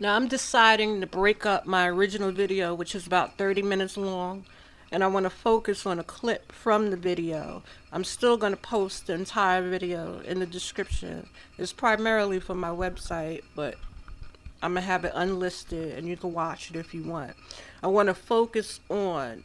Now I'm deciding to break up my original video, which is about 30 minutes long, and I want to focus on a clip from the video. I'm still going to post the entire video in the description. It's primarily for my website, but I'm going to have it unlisted and you can watch it if you want. I want to focus on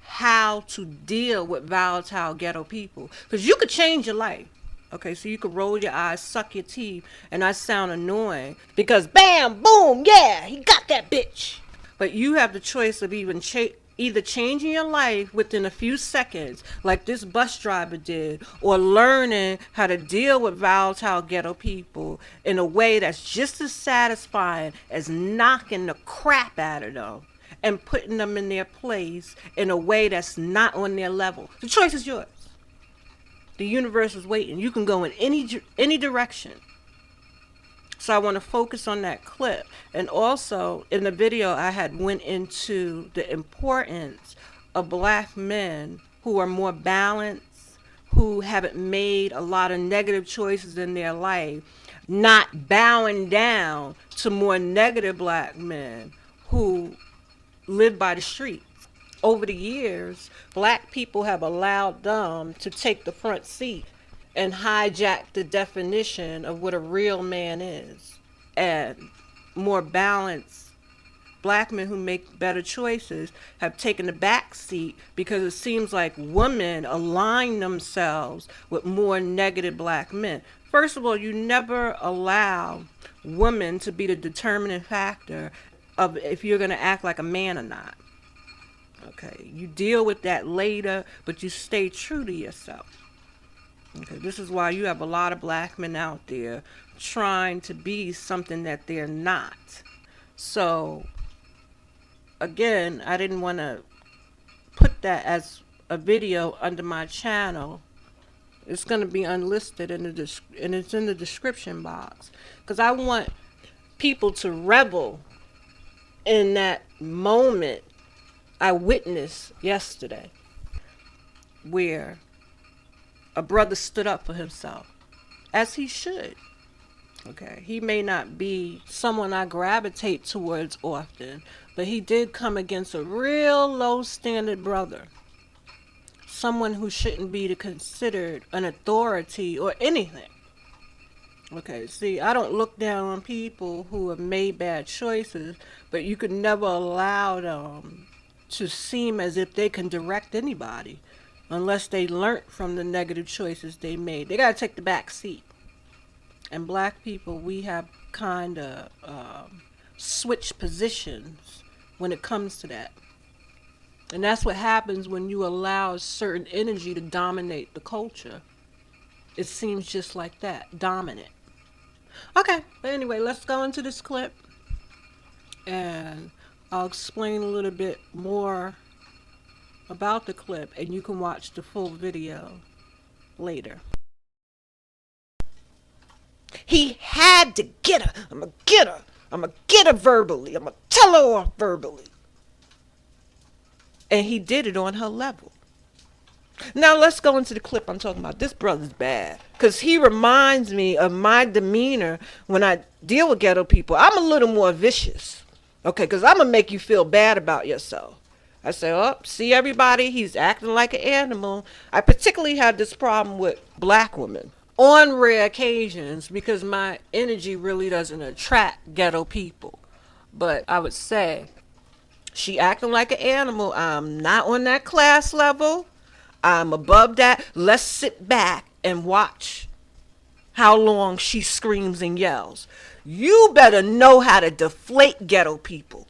how to deal with volatile ghetto people, because you could change your life. Okay, so you could roll your eyes, suck your teeth, and I sound annoying because bam, boom, yeah, he got that bitch. But you have the choice of either changing your life within a few seconds, like this bus driver did, or learning how to deal with volatile ghetto people in a way that's just as satisfying as knocking the crap out of them and putting them in their place in a way that's not on their level. The choice is yours. The universe is waiting. You can go in any direction. So I want to focus on that clip. And also in the video I had went into the importance of black men who are more balanced, who haven't made a lot of negative choices in their life, not bowing down to more negative black men who live by the streets. Over the years, black people have allowed them to take the front seat and hijack the definition of what a real man is. And more balanced black men who make better choices have taken the back seat because it seems like women align themselves with more negative black men. First of all, you never allow women to be the determining factor of if you're going to act like a man or not. Okay, you deal with that later, but you stay true to yourself. Okay, this is why you have a lot of black men out there trying to be something that they're not. So, again, I didn't want to put that as a video under my channel. It's going to be unlisted and it's in the description box, because I want people to revel in that moment I witnessed yesterday, where a brother stood up for himself, as he should. Okay, he may not be someone I gravitate towards often, but he did come against a real low standard brother, someone who shouldn't be considered an authority or anything. Okay, see, I don't look down on people who have made bad choices, but you could never allow them to seem as if they can direct anybody unless they learnt from the negative choices they made. They gotta take the back seat. And black people, we have kind of switched positions when it comes to that. And that's what happens when you allow a certain energy to dominate the culture. It seems just like that, dominant. Okay, but anyway, let's go into this clip and I'll explain a little bit more about the clip, and you can watch the full video later. He had to get her. I'm gonna get her. I'm gonna get her verbally. I'm gonna tell her off verbally. And he did it on her level. Now let's go into the clip I'm talking about. This brother's bad, because he reminds me of my demeanor when I deal with ghetto people. I'm a little more vicious. Okay, because I'm going to make you feel bad about yourself. I say, oh, see everybody, he's acting like an animal. I particularly had this problem with black women on rare occasions because my energy really doesn't attract ghetto people. But I would say, she acting like an animal. I'm not on that class level. I'm above that. Let's sit back and watch how long she screams and yells. You better know how to deflate ghetto people.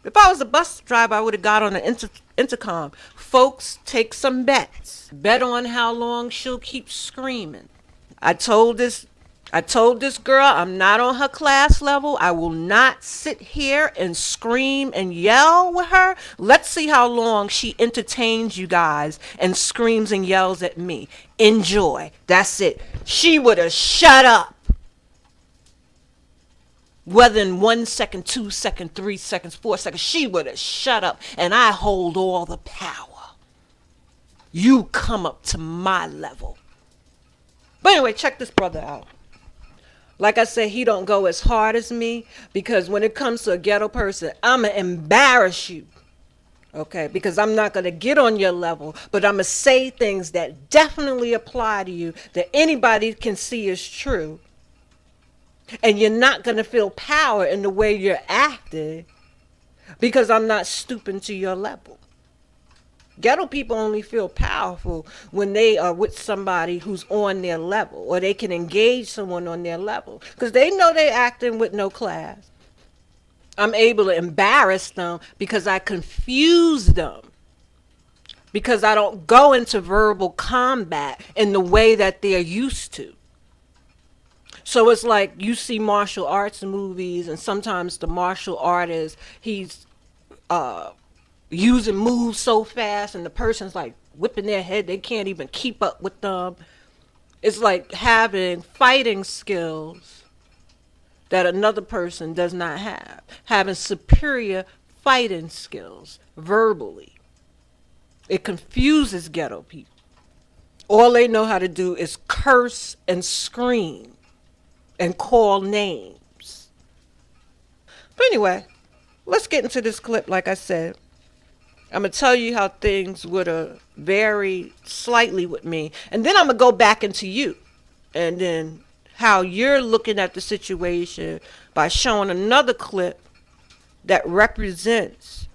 If I was a bus driver, I would have got on the intercom. Folks, take some bets. Bet on how long she'll keep screaming. I told this girl I'm not on her class level. I will not sit here and scream and yell with her. Let's see how long she entertains you guys and screams and yells at me. Enjoy. That's it. She would have shut up. Whether in 1 second, 2 seconds, 3 seconds, 4 seconds, she would have shut up, and I hold all the power. You come up to my level. But anyway, check this brother out. Like I said, he don't go as hard as me, because when it comes to a ghetto person, I'ma embarrass you. Okay, because I'm not going to get on your level, but I'm going to say things that definitely apply to you, that anybody can see is true. And you're not going to feel power in the way you're acting, because I'm not stooping to your level. Ghetto people only feel powerful when they are with somebody who's on their level, or they can engage someone on their level, because they know they're acting with no class. I'm able to embarrass them because I confuse them, because I don't go into verbal combat in the way that they're used to. So it's like you see martial arts movies, and sometimes the martial artist, he's using moves so fast, and the person's like whipping their head, they can't even keep up with them. It's like having fighting skills that another person does not have, having superior fighting skills verbally. It confuses ghetto people. All they know how to do is curse and scream and call names. But anyway, let's get into this clip. Like I said, I'm going to tell you how things would have varied slightly with me, and then I'm going to go back into you, and then how you're looking at the situation by showing another clip that represents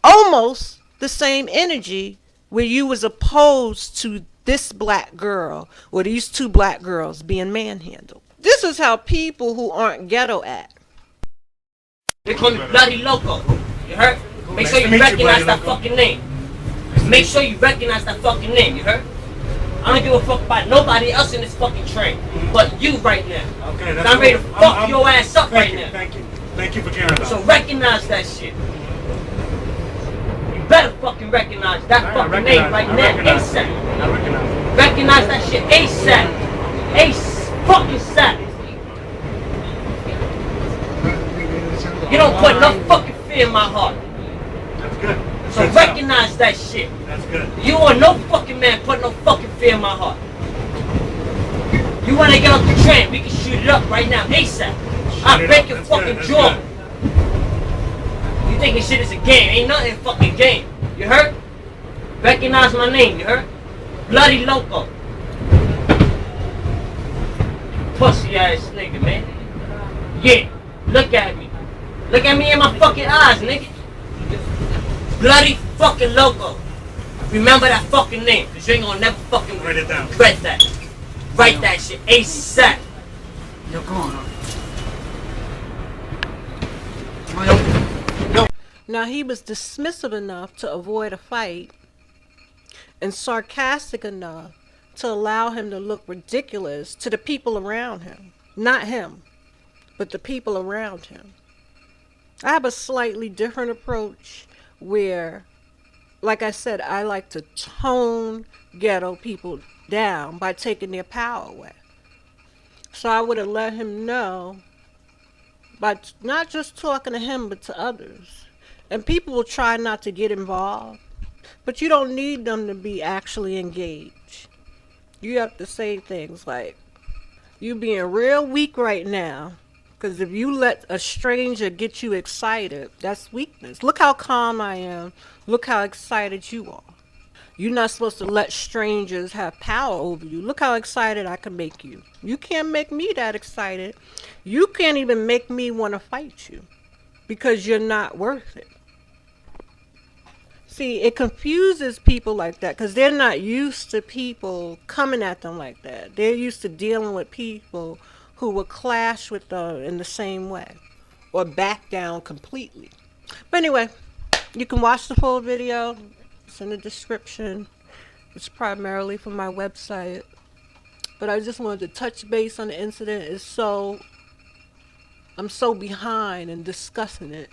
almost the same energy, where you was opposed to this black girl, or these two black girls being manhandled. This is how people who aren't ghetto act. They call me Bloody Loco. You heard? Make sure you recognize that fucking name. Make sure you recognize that fucking name. You heard? I don't give a fuck about nobody else in this fucking train, but you right now. Okay, that's I'm ready to fuck your ass up right now. Thank you. Thank you for caring about it. So recognize that shit. You better fucking recognize that fucking name right now, ASAP. I recognize it. Recognize that shit ASAP. Fucking SAP. You don't put no fucking fear in my heart. That's good. So recognize that shit. That's good. You are no fucking man put no fucking fear in my heart. You wanna get off the train, we can shoot it up right now, ASAP. I'll break your fucking jaw. You thinking shit is a game, ain't nothing a fucking game. You heard? Recognize my name, you heard? Bloody Loco. Pussy ass nigga, man. Yeah, look at me. Look at me in my fucking eyes, nigga. Bloody fucking Loco. Remember that fucking name, cause you ain't gonna never fucking Write it down. regret that. Write that shit ASAP. Yo, come on. Now, he was dismissive enough to avoid a fight, and sarcastic enough to allow him to look ridiculous to the people around him. Not him, but the people around him. I have a slightly different approach where, like I said, I like to tone ghetto people down by taking their power away. So I would have let him know by not just talking to him, but to others. And people will try not to get involved, but you don't need them to be actually engaged. You have to say things like, you being real weak right now, because if you let a stranger get you excited, that's weakness. Look how calm I am. Look how excited you are. You're not supposed to let strangers have power over you. Look how excited I can make you. You can't make me that excited. You can't even make me want to fight you, because you're not worth it. See, it confuses people like that, because they're not used to people coming at them like that. They're used to dealing with people who will clash with them in the same way, or back down completely. But anyway, you can watch the full video. It's in the description. It's primarily from my website. But I just wanted to touch base on the incident. I'm so behind in discussing it.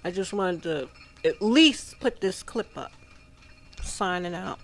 I just wanted to at least put this clip up. Signing out.